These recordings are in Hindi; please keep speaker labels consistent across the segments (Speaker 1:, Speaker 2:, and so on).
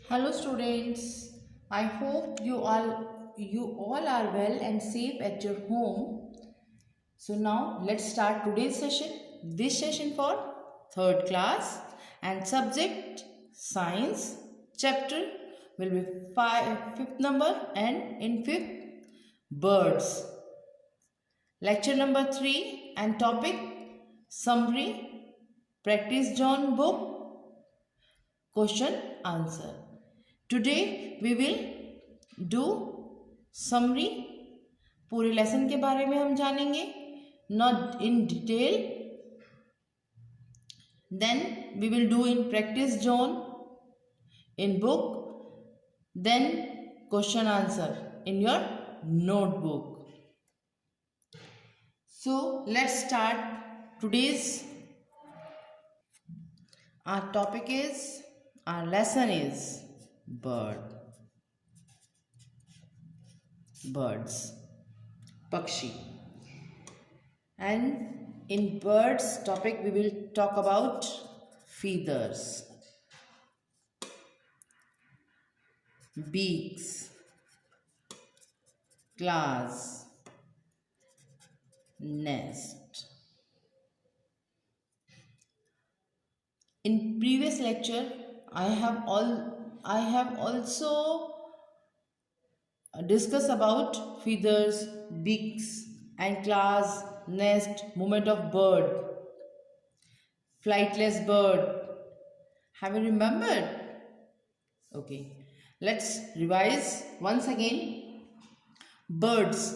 Speaker 1: Hello students, I hope you all are well and safe at your home. So now let's start today's session. This session for third class and subject science chapter will be fifth number and in fifth birds. Lecture number 3 and topic summary practice John book question answer. Today we will do summary. पूरे लेसन के बारे में हम जानेंगे not in detail. Then we will do in practice zone in book. Then question answer in your notebook. So let's start. Today's our topic is our lesson is birds, pakshi. And in birds topic we will talk about feathers, beaks, claws, nest. In previous lecture I have also discussed about feathers, beaks and claws, nest, movement of bird, flightless bird. Have you remembered? Okay, let's revise once again. Birds,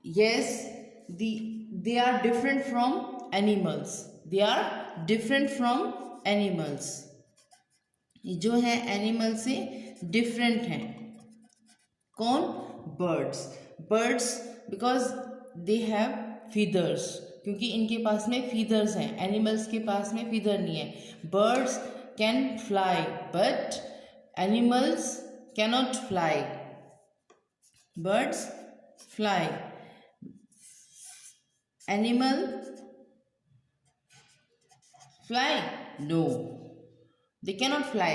Speaker 1: yes, they are different from animals. They are different from animals. जो है एनिमल से डिफरेंट हैं. कौन? Birds because they have feathers, क्योंकि इनके पास में फीदर्स हैं. एनिमल्स के पास में फीदर नहीं है. Birds can fly but animals cannot fly. Birds fly, animal fly? No, they cannot fly.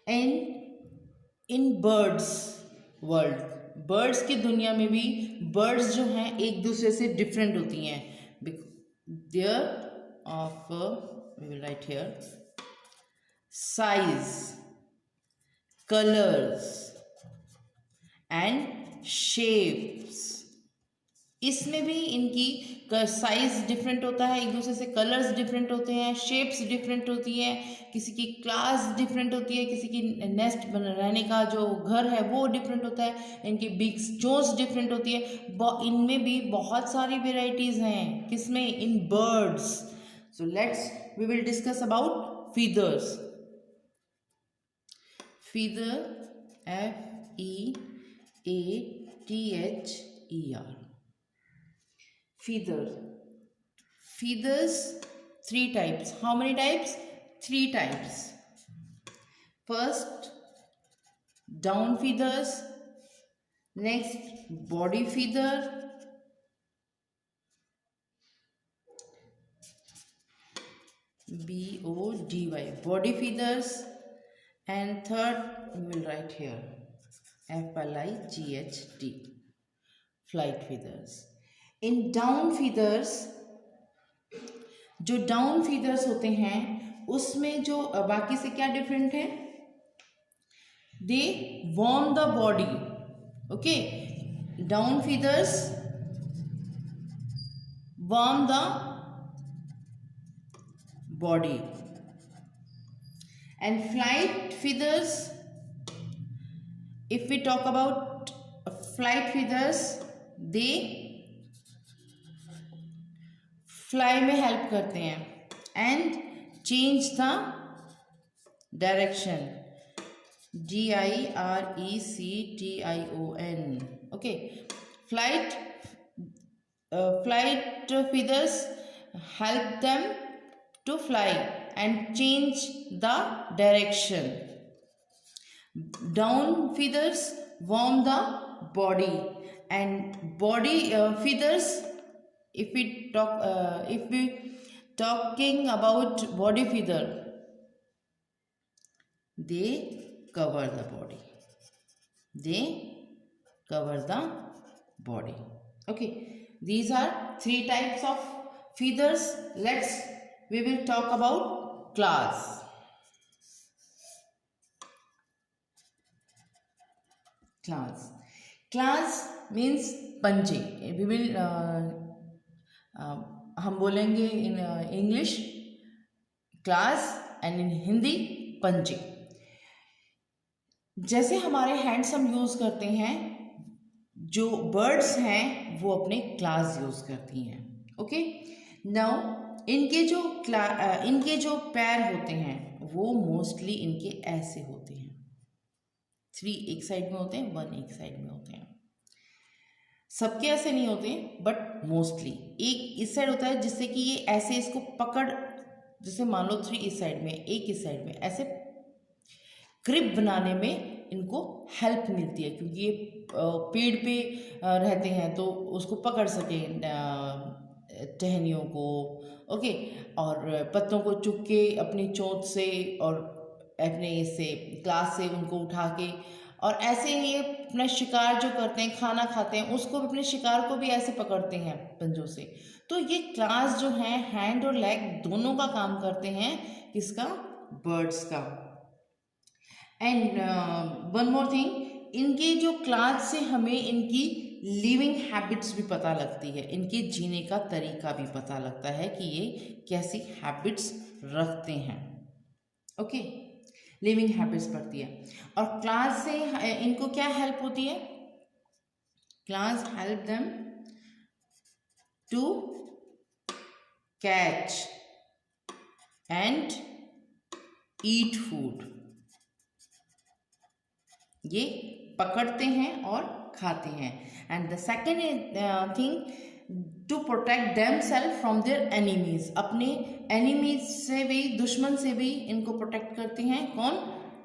Speaker 1: And in birds world, birds की दुनिया में भी birds जो हैं एक दूसरे से different होती हैं. There of we will write here size, colors and shapes. इसमें भी इनकी साइज डिफरेंट होता है एक दूसरे से, कलर्स डिफरेंट होते हैं, शेप्स डिफरेंट होती है, किसी की क्लास डिफरेंट होती है, किसी की नेस्ट रहने का जो घर है वो डिफरेंट होता है, इनकी बिग्स चोंच डिफरेंट होती है. इनमें भी बहुत सारी वेराइटीज हैं. किसमें? In birds. So let's we will discuss about feathers. Feather FEATHER. Feathers, 3 types. How many types? 3 types. First, down feathers. Next, body feather. BODY, body feathers. And third, we will write here FLIGHT, flight feathers. In down feathers, जो डाउन फीदर्स होते हैं उसमें जो बाकी से क्या डिफरेंट है? They warm the body. Okay, down feathers warm the body and flight feathers, if we talk about flight feathers, they fly में हेल्प करते हैं and change the direction. DIRECTION. Okay, flight feathers help them to fly and change the direction. Down feathers warm the body and body feathers, if we talking about body feather, they cover the body. They cover the body. Okay, these are three types of feathers. We will talk about claws. Claws means पंजे. We will हम बोलेंगे in English claws and in Hindi पंजे. जैसे हमारे हैंड्स हम यूज करते हैं, जो बर्ड्स हैं वो अपने क्लास यूज करती हैं. ओके, नाउ इनके जो पैर होते हैं वो मोस्टली इनके ऐसे होते हैं. 3 एक साइड में होते हैं, 1 एक साइड में होते हैं. सबके ऐसे नहीं होते, बट मोस्टली एक इस साइड होता है, जिससे कि ये ऐसे इसको पकड़, जैसे मान लो 3 इस साइड में, एक इस साइड में, ऐसे ग्रिप बनाने में इनको हेल्प मिलती है, क्योंकि ये पेड़ पे रहते हैं तो उसको पकड़ सके टहनियों को. ओके, और पत्तों को चुप के अपनी चोंच से और अपने इससे क्लास से उनको उठा के, और ऐसे ही ये अपना शिकार जो करते हैं, खाना खाते हैं, उसको भी, अपने शिकार को भी ऐसे पकड़ते हैं पंजों से. तो ये क्लास जो है हैंड और लेग दोनों का काम करते हैं. किसका? बर्ड्स का. एंड वन मोर थिंग, इनके जो क्लास से हमें इनकी लिविंग हैबिट्स भी पता लगती है, इनके जीने का तरीका भी पता लगता है कि ये कैसी हैबिट्स रखते हैं. ओके, लिविंग हैबिट्स पड़ती है. और क्लास से इनको क्या हेल्प होती है? Claws help them to catch and eat food. ये पकड़ते हैं और खाते हैं. And the second thing, to protect them self from their enemies. अपने एनिमीज से भी, दुश्मन से भी इनको प्रोटेक्ट करती हैं. कौन?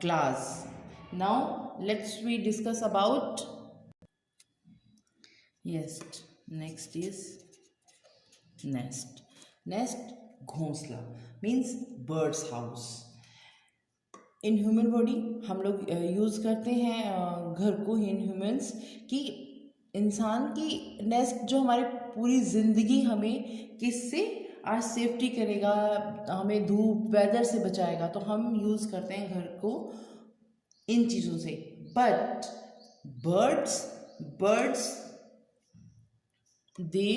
Speaker 1: Class. Now let's we discuss about next is nest. Nest घोंसला means birds house. In human body हम लोग यूज़ करते हैं घर को, इन ह्यूमंस, कि इंसान की नेस्ट जो हमारी पूरी ज़िंदगी हमें किससे आज सेफ्टी करेगा, हमें धूप वेदर से बचाएगा, तो हम यूज़ करते हैं घर को इन चीज़ों से. But birds they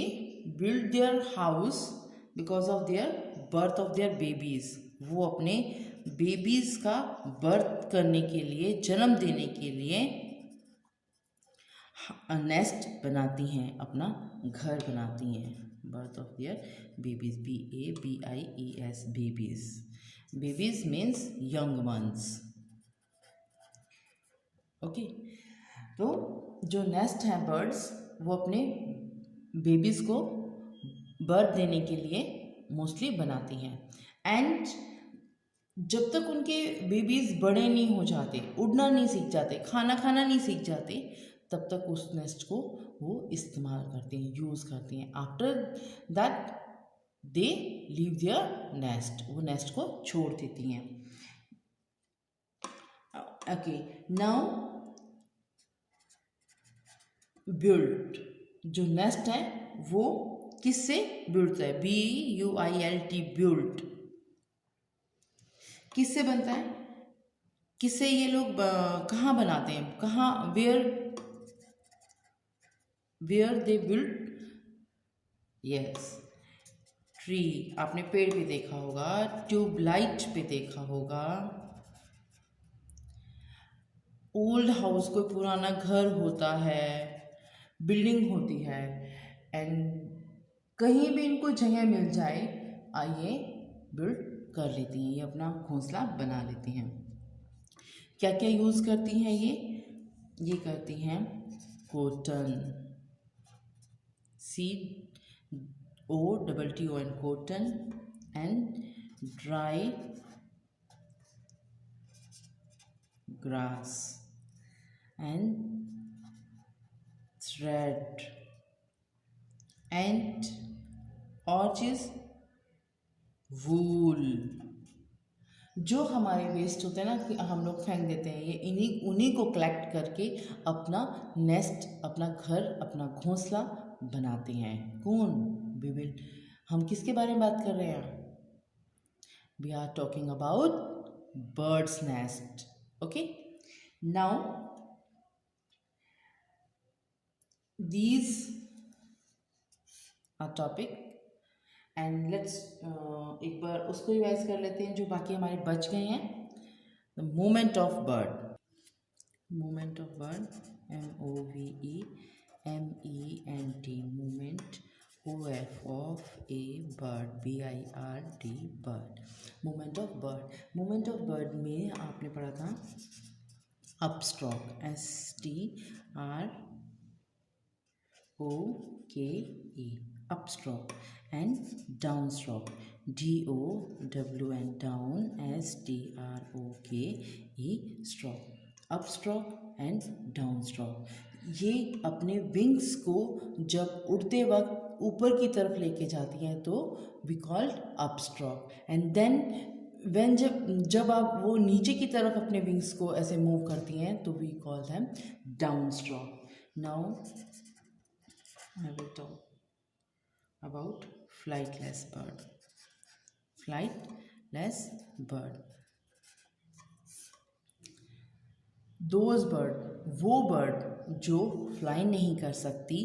Speaker 1: build their house because of their birth of their babies. वो अपने बेबीज का बर्थ करने के लिए, जन्म देने के लिए नेस्ट बनाती हैं, अपना घर बनाती हैं. Birth of their babies, BABIES, babies. Babies means young ones. Okay, तो जो नेस्ट हैं बर्ड्स, वो अपने बेबीज को बर्थ देने के लिए मोस्टली बनाती हैं. एंड जब तक उनके बेबीज बड़े नहीं हो जाते, उड़ना नहीं सीख जाते, खाना खाना नहीं सीख जाते, तब तक उस नेस्ट को वो इस्तेमाल करते हैं, यूज़ करते हैं. After that they leave their nest. वो नेस्ट को छोड़ देती हैं. Okay, now build. जो नेस्ट है वो किससे बिल्ड होता है? BUILT, build. किससे बनता है? किससे ये लोग कहाँ बनाते हैं? कहाँ? Where they build? Yes, tree. आपने पेड़ पे देखा होगा, ट्यूबलाइट पे देखा होगा, ओल्ड हाउस, कोई पुराना घर होता है, बिल्डिंग होती है, एंड कहीं भी इनको जगह मिल जाए, आइए बिल्ड कर लेती हैं, ये अपना घोंसला बना लेती हैं. क्या क्या यूज़ करती हैं ये करती हैं cotton, COTTON, cotton, and dry grass and thread and और चीज़ वूल. जो हमारे वेस्ट होते हैं ना कि हम लोग फेंक देते हैं, ये उन्हीं को कलेक्ट करके अपना नेस्ट, अपना घर, अपना घोंसला बनाते हैं। कौन? विल हम किसके बारे में बात कर रहे हैं? We are talking about birds nest. Okay, now these are topic and let's एक बार उसको रिवाइज कर लेते हैं जो बाकी हमारे बच गए हैं। The movement of bird, movement of bird, MOVEMENT, movement, OF bird, BIRD, bird, movement of bird. Movement of bird में आपने पढ़ा था upstroke, STROKE, upstroke, and downstroke, DOWN, down, STROKE, stroke, upstroke and downstroke। ये अपने विंग्स को जब उड़ते वक्त ऊपर की तरफ लेके जाती हैं तो we called upstroke, and then when जब आप वो नीचे की तरफ अपने विंग्स को ऐसे मूव करती हैं तो we call them downstroke. Now I will talk about flightless bird. Flightless bird. Those bird, वो bird जो fly नहीं कर सकती,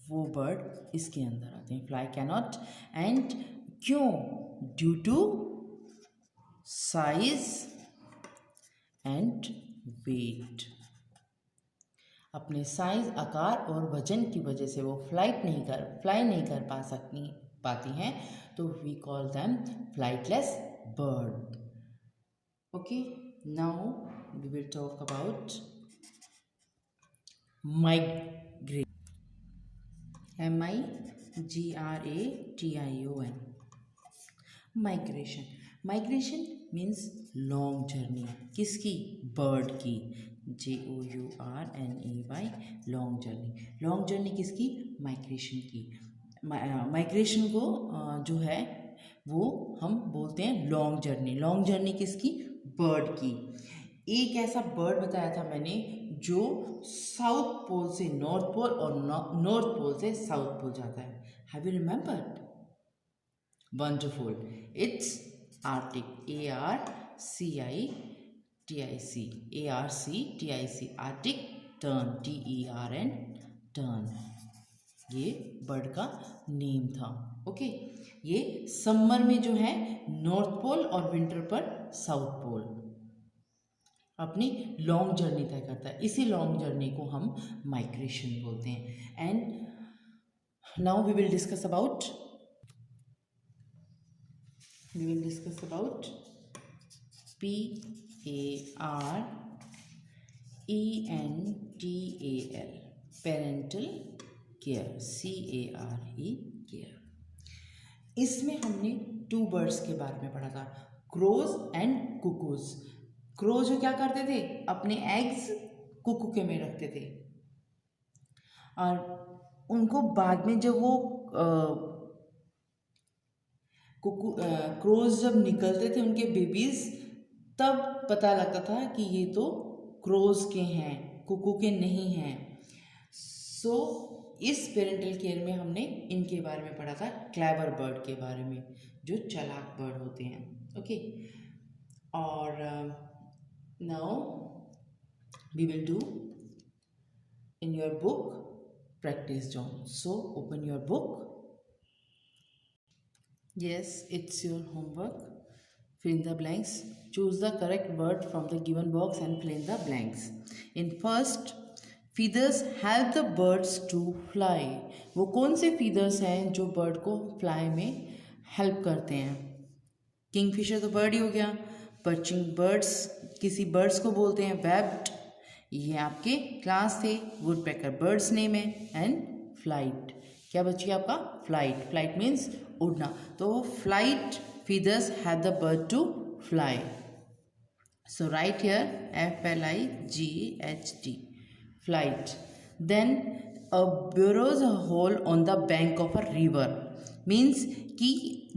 Speaker 1: वो bird इसके अंदर आते हैं। Fly cannot, and क्यों? Due to size and weight। अपने साइज, आकार और वजन की वजह से वो फ्लाई नहीं कर पाती हैं, तो we call them flightless bird. Okay, now we will talk about migration, MIGRATION, migration. Migration means long journey, किसकी? बर्ड की, JOURNEY, long journey. Long journey किसकी? माइग्रेशन की। माइग्रेशन को जो है वो हम बोलते हैं लॉन्ग जर्नी। लॉन्ग जर्नी किसकी? बर्ड की। एक ऐसा बर्ड बताया था मैंने जो साउथ पोल से नॉर्थ पोल और नॉर्थ पोल से साउथ पोल जाता है। Have you remembered? Wonderful, it's Arctic, ARCTIC, Arctic turn, TERN, turn, ये बर्ड का नेम था। ओके, ये समर में जो है नॉर्थ पोल और विंटर पर साउथ पोल अपनी लॉन्ग जर्नी तय करता है। इसी लॉन्ग जर्नी को हम माइग्रेशन बोलते हैं। And now we will discuss about PARENTAL, parental care, CARE, care. इसमें हमने 2 बर्ड्स के बारे में पढ़ा था, क्रोज एंड कुकूज। क्रोज क्या करते थे? अपने एग्स कुकू के में रखते थे, और उनको बाद में जब वो क्रोज जब निकलते थे उनके बेबीज, तब पता लगता था कि ये तो क्रोज के हैं, कुकू के नहीं हैं। सो इस पेरेंटल केयर में हमने इनके बारे में पढ़ा था, क्लेवर बर्ड के बारे में, जो चालाक बर्ड होते हैं। ओके, और now we will do in your book practice zone. So open your book. Yes, it's your homework. Fill in the blanks. Choose the correct word from the given box and fill in the blanks. In first, feathers help the birds to fly. वो कौन से feathers हैं जो bird को fly में help करते हैं? Kingfisher तो bird ही हो गया। Perching birds किसी birds को बोलते हैं webbed, ये आपके क्लास थे। वुडपेकर बर्ड्स नेम है। एंड फ्लाइट, क्या बची आपका? फ्लाइट। फ्लाइट मीन्स उड़ना, तो flight feathers have the bird to fly. So write here FLIGHT, flight. Then a burrows a hole on the bank of a river, means कि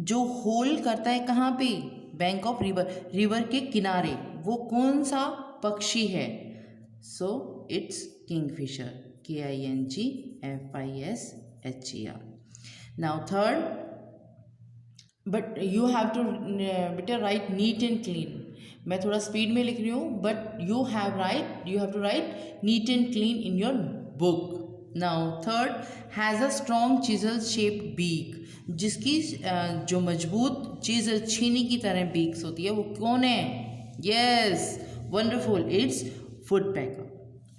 Speaker 1: जो होल करता है कहाँ पे, बैंक ऑफ रिवर, रिवर के किनारे, वो कौन सा पक्षी है? So it's kingfisher, KINGFISHER. Now third, but you have to better write neat and clean. मैं थोड़ा स्पीड में लिख रही हूँ, but you have to write neat and clean in your book. Now third, has a strong chisel shaped beak. जिसकी जो मजबूत चीज़ल छीनी की तरह बीक्स होती है, वो कौन है? Yes, wonderful, it's woodpecker.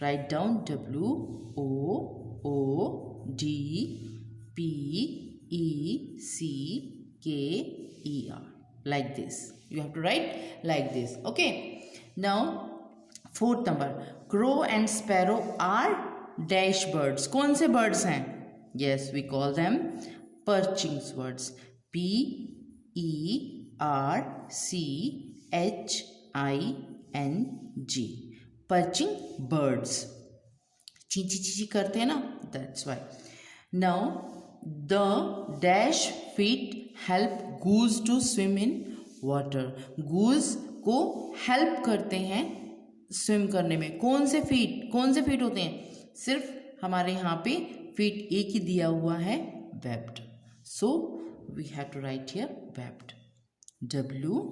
Speaker 1: Write down WOODPECKER, like this. You have to write like this. Okay. Now fourth number, crow and sparrow are dash birds. कौन से birds हैं? Yes, we call them perching birds. PERCHING. Perching birds. चींची चींची करते हैं ना, that's why. Now the dash feet help goose to swim in water. goose को help करते हैं swim करने में. कौन से feet होते हैं? सिर्फ हमारे यहाँ पे feet एक ही दिया हुआ है, webbed. So we have to write here webbed. WEBBED,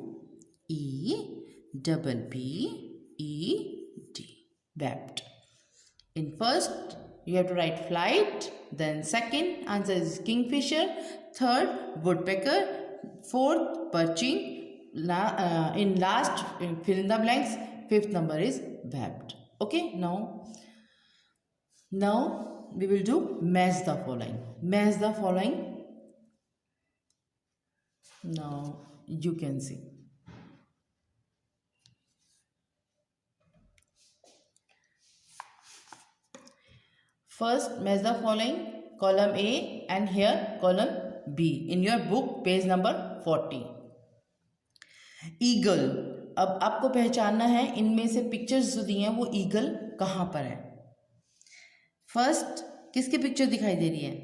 Speaker 1: webbed. In first you have to write flight, then second answer is kingfisher, third woodpecker, fourth perching, in last fill in the blanks, fifth number is webbed. Okay, now we will do match the following. Now you can see. First, match the following, column A and here column B in your book, page number 40. Eagle. अब आपको पहचानना है इनमें से पिक्चर्स जो दी हैं वो ईगल कहाँ पर है. फर्स्ट किसकी पिक्चर दिखाई दे रही है?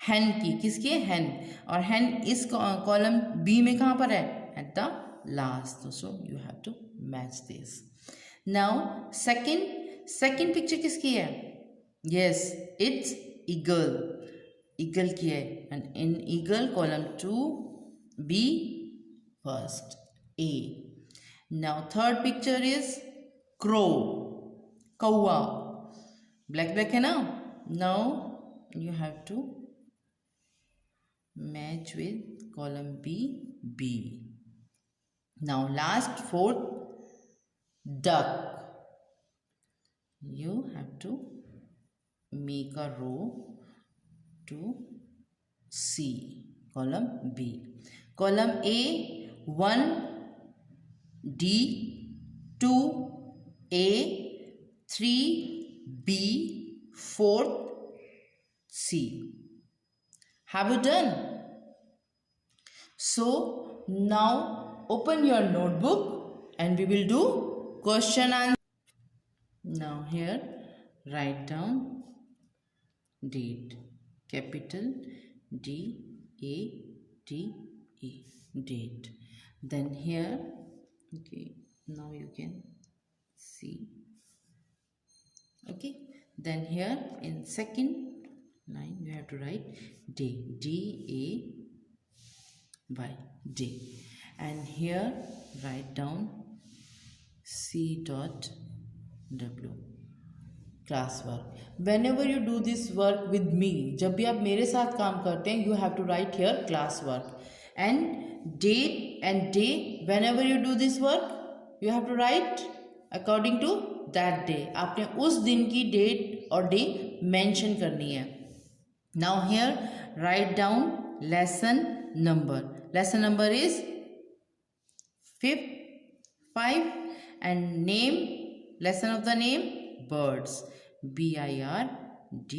Speaker 1: हैन की. किसकी है? हैन. और हैन इस कॉलम बी में कहाँ पर है? At the last. So you have to match this. Now second picture किसकी है? Yes, it's eagle. Eagle की है. And in eagle column 2, B first, A. Now third picture is crow. कौवा. Black है ना? Now you have to match with column B, B. Now last, fourth, duck. You have to make a row to C, column B. Column A, 1 D, 2 A, 3 B, 4 C. Have you done? So now open your notebook and we will do question answer. Now here write down date, capital DATE, date. Then here, okay, now you can see. Okay, then here in second line you have to write day, DAY, day. And here write down C.W, class work. Whenever you do this work with me, जब भी आप मेरे साथ काम करते हैं, you have to write here class work. And date and day, whenever you do this work, you have to write according to that day. आपने उस दिन की date और day mention करनी है. Now here write down lesson number. Lesson number is 5 and name, lesson of the name, birds. BIRDS.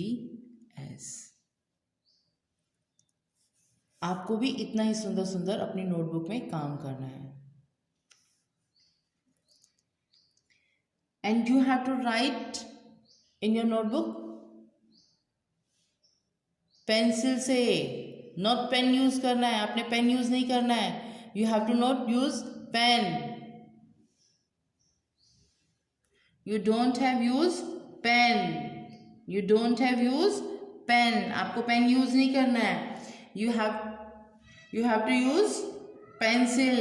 Speaker 1: आपको भी इतना ही सुंदर सुंदर अपनी नोटबुक में काम करना है. And you have to write in your notebook pencil से नॉट पेन यूज करना है, आपने पेन यूज नहीं करना है. You have to not use pen. You don't have use pen. You don't have use pen. आपको पेन यूज नहीं करना है. You have to use pencil.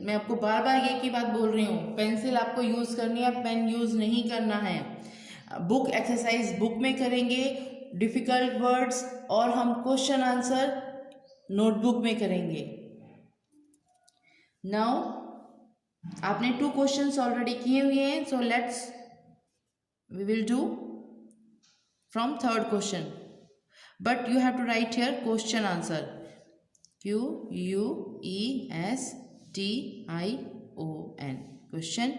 Speaker 1: मैं आपको बार बार एक ही बात बोल रही हूँ, पेंसिल आपको यूज करनी है, पेन यूज नहीं करना है. बुक एक्सरसाइज बुक में करेंगे, डिफिकल्ट वर्ड्स, और हम क्वेश्चन आंसर नोटबुक में करेंगे. नाउ आपने 2 क्वेश्चंस ऑलरेडी किए हुए हैं, so let's we will do from third question, but you have to write here question answer. QUESTION question,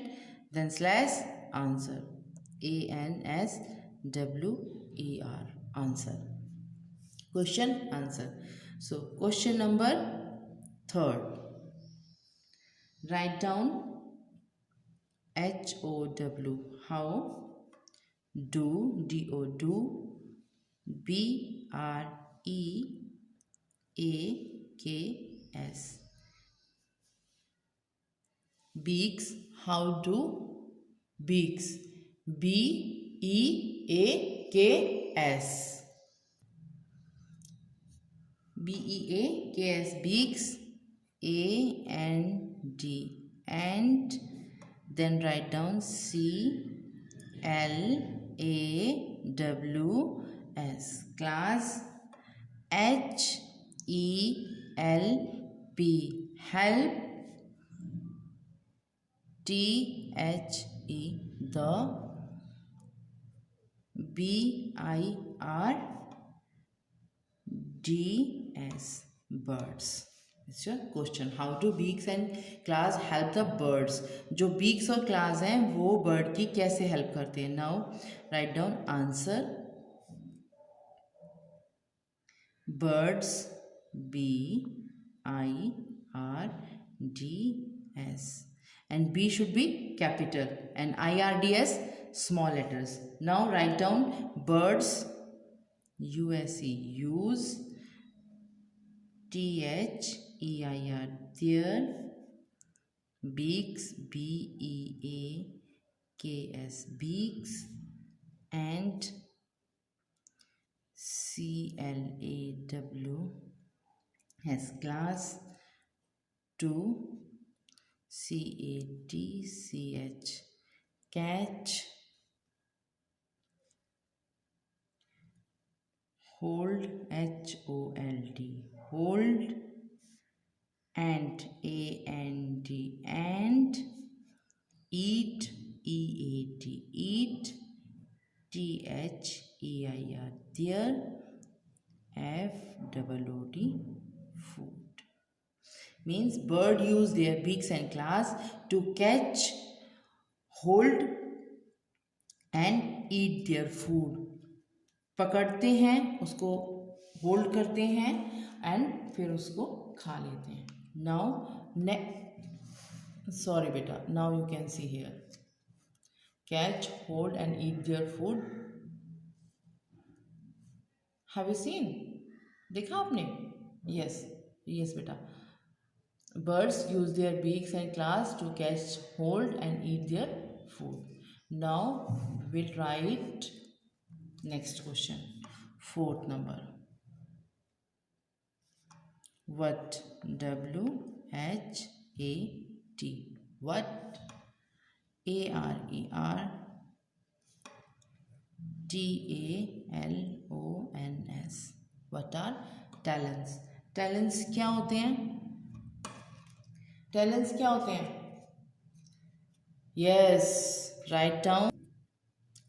Speaker 1: then slash answer, ANSWER answer, question answer. So question number third, write down HOW, how, do, DO, do, BREAKS, beaks, how do beaks, BEAKS, BEAKS, beaks, AND, and then write down CLAWS, class, HELP, help, THE, the, BIRDS, birds. It's your question. How do beaks and claws help the birds? जो beaks और claws हैं वो bird की कैसे help करते हैं? Now write down answer. Birds, BIRDS, and B should be capital and IRDS small letters. Now write down birds, USE, use, THEIR, their, beaks, BEAKS, beaks, and CLAWS, class, to, CATCH, catch, hold, HOLD, hold, and AND, and, eat, EAT, eat, THEIR, their, FOOD, food. Means bird use their beaks and claws to catch, hold and eat their food. पकड़ते हैं उसको, होल्ड करते हैं एंड फिर उसको खा लेते हैं. नाउ सॉरी बेटा, now you can see here, catch, hold and eat their food. Have you seen? देखा आपने? यस यस बेटा. Birds use their beaks and claws to catch, hold and eat their food. Now we'll write next question, fourth number. What, WHAT, what, ARERTALONS, what are talons? Talons क्या होते हैं? Talons क्या होते हैं? Yes, write down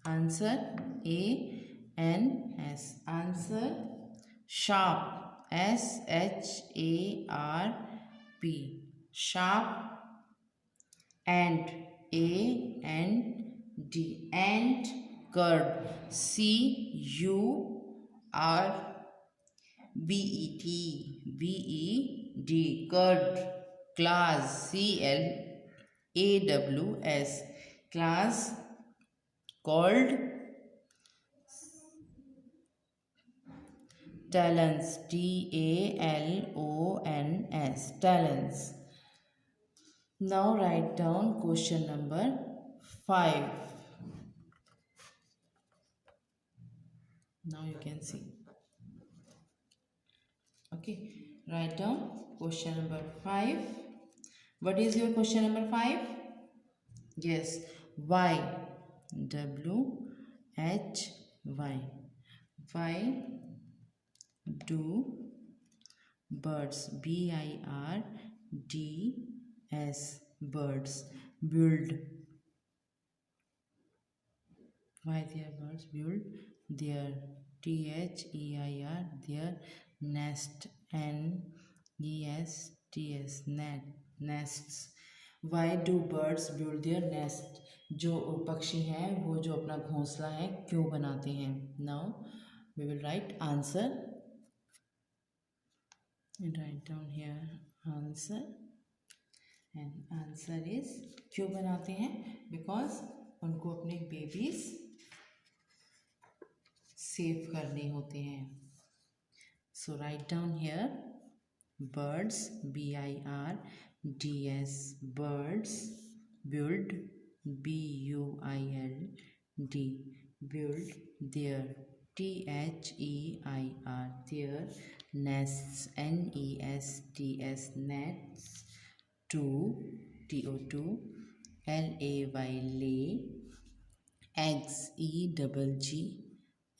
Speaker 1: answer, ANS, answer, sharp, SHARP, sharp, and, AND, and, curd, CURBET, curd, class, CLAWS, class, called, talons, talons, talons. Now write down question number 5. Now you can see. Okay, write down question number 5. What is your question number 5? Yes, why. WHY. Why do birds, BIRDS, birds build? Why their birds build their THEIR, their nest, NESTS, nests. Why do birds build their nest? जो पक्षी हैं वो जो अपना घोंसला है क्यों बनाते हैं? Now we will write answer. And write down here answer. And answer is क्यों बनाते हैं? Because उनको अपने बेबीज सेव करने होते हैं. So write down here birds, BIRDS, birds build, BUILD, build their THEIR, their nests, NESTS, nets, to TO2, LAY, lay, eggs, EGG,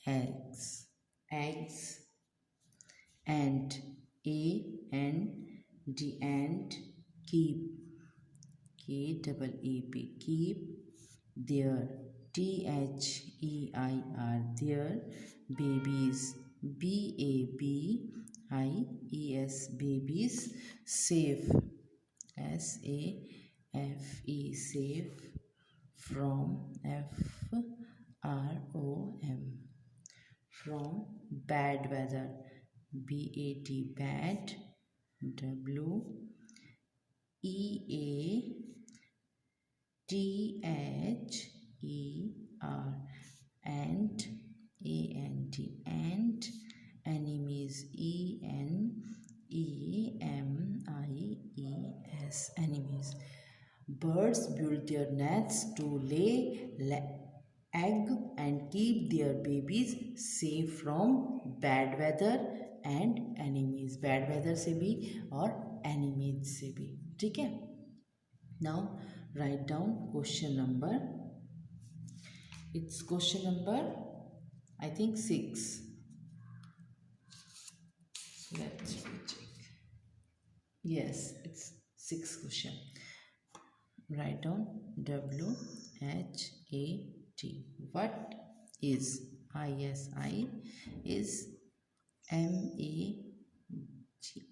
Speaker 1: eggs, eggs, and AND, and keep, KEEP, keep their THEIR, their babies, BABIES, babies, safe, SAFE, safe, from, FROM, from bad weather, BAD, bad, WEATHER, and and enemies, ENEMIES, enemies. Birds build their nests to lay egg and keep their babies safe from bad weather and enemies. Bad weather से भी और enemies से भी. ठीक है. Now write down question number. It's question number I think 6. Let's check. Yes, it's 6th question. Write down WHAT. What is ISI? Is MAG.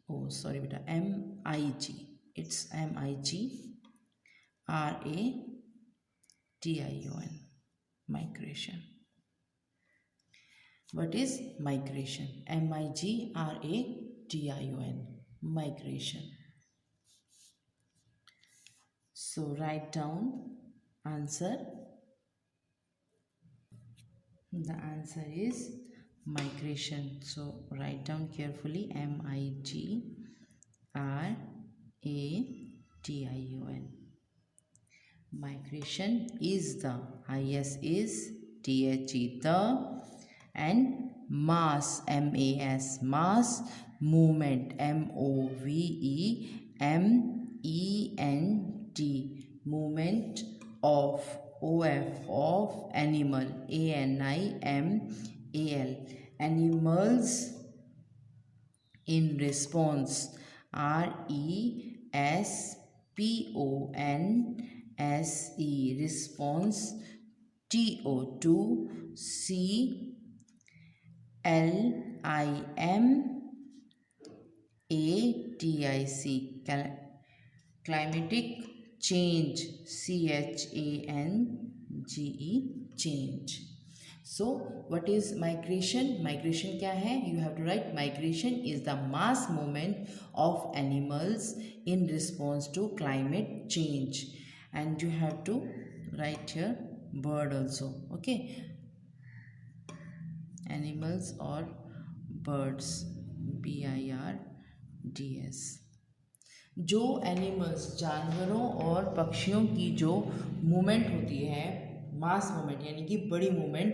Speaker 1: Oh, sorry, beta. MIG. It's MIGRATION. Migration. What is migration? MIGRATION. Migration. So write down answer. The answer is migration. So write down carefully MIGRATION. Migration is the, IS is THE, the, and mass, MAS, mass movement, MOVEMENT, movement of, of animal, ANIMAL, animals in response, RESPONSE, response, TO2, CLIMATIC, climatic change, CHANGE, change. So what is migration? Migration क्या है? You have to write migration is the mass movement of animals in response to climate change. And you have to write here bird also. Okay, animals or birds, birds. जो एनिमल्स, जानवरों और पक्षियों की जो मूवमेंट होती है, मास मूवमेंट यानी कि बड़ी मूवमेंट,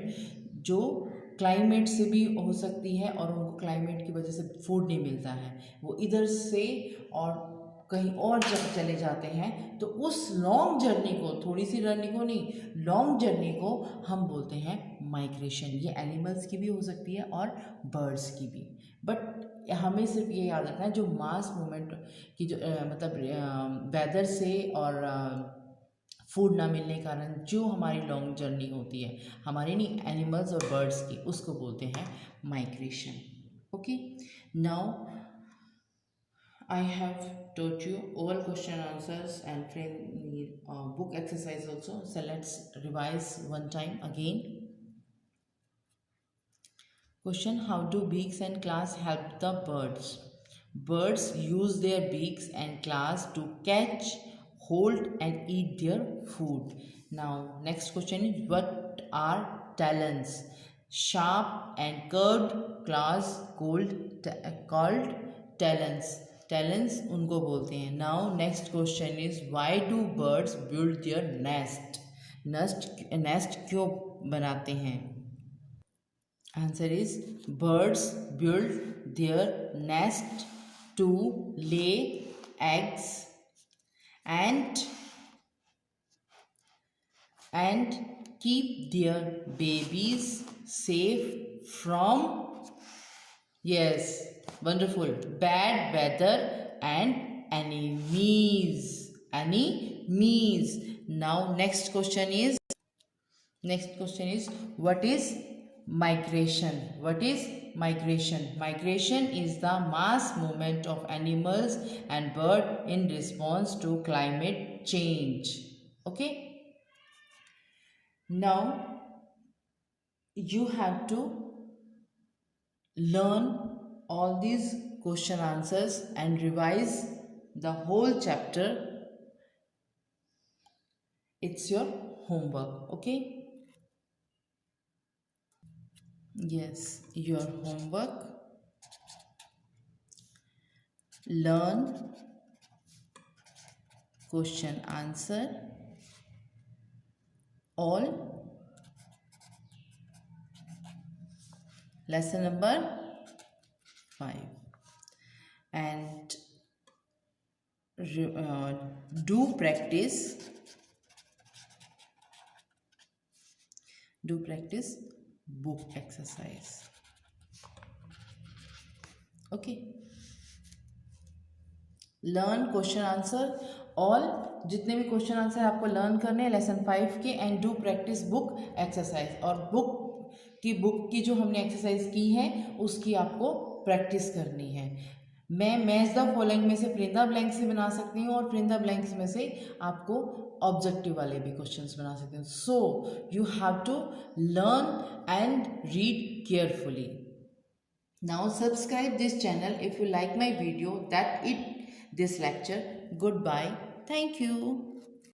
Speaker 1: जो क्लाइमेट से भी हो सकती है और उनको क्लाइमेट की वजह से फूड नहीं मिलता है, वो इधर से और कहीं और जब चले जाते हैं, तो उस लॉन्ग जर्नी को, थोड़ी सी जर्नी को नहीं, लॉन्ग जर्नी को हम बोलते हैं माइग्रेशन। ये एनिमल्स की भी हो सकती है और बर्ड्स की भी, बट हमें सिर्फ ये याद रखना है जो मास मूवमेंट की जो मतलब वेदर से और फूड ना मिलने के कारण जो हमारी लॉन्ग जर्नी होती है, हमारी नहीं, एनिमल्स और बर्ड्स की, उसको बोलते हैं migration. Okay, now I have taught you all question answers and friendly book exercise also. So let's revise one time again. Question: how do beaks and claws help the birds? Birds use their beaks and claws to catch, hold and eat their food. Now next question is, what are talons? Sharp and curved claws called talons. Talons उनको बोलते हैं. Now next question is, why do birds build their nest? Nest क्यों बनाते हैं? Answer is, birds build their nest to lay eggs and keep their babies safe from, yes, wonderful, bad weather and enemies. Now next question is, what is migration? What is migration? Migration is the mass movement of animals and birds in response to climate change. Okay, now you have to learn all these question answers and revise the whole chapter. It's your homework. Okay, yes, your homework. Learn question answer all. Lesson number 5 and do practice book exercise. Okay, learn question answer all, जितने भी क्वेश्चन आंसर आपको लर्न करने हैं लेसन 5 के, and do practice book exercise, और बुक की जो हमने एक्सरसाइज की है उसकी आपको प्रैक्टिस करनी है. मैं मैच द फॉलोइंग में से फिल इन द ब्लैंक्स से बना सकती हूँ और फिल इन द ब्लैंक्स में से आपको ऑब्जेक्टिव वाले भी क्वेश्चंस बना सकती हूँ. So you have to learn and read carefully. Now subscribe this channel if you like my video, that it this lecture. Goodbye. Thank you.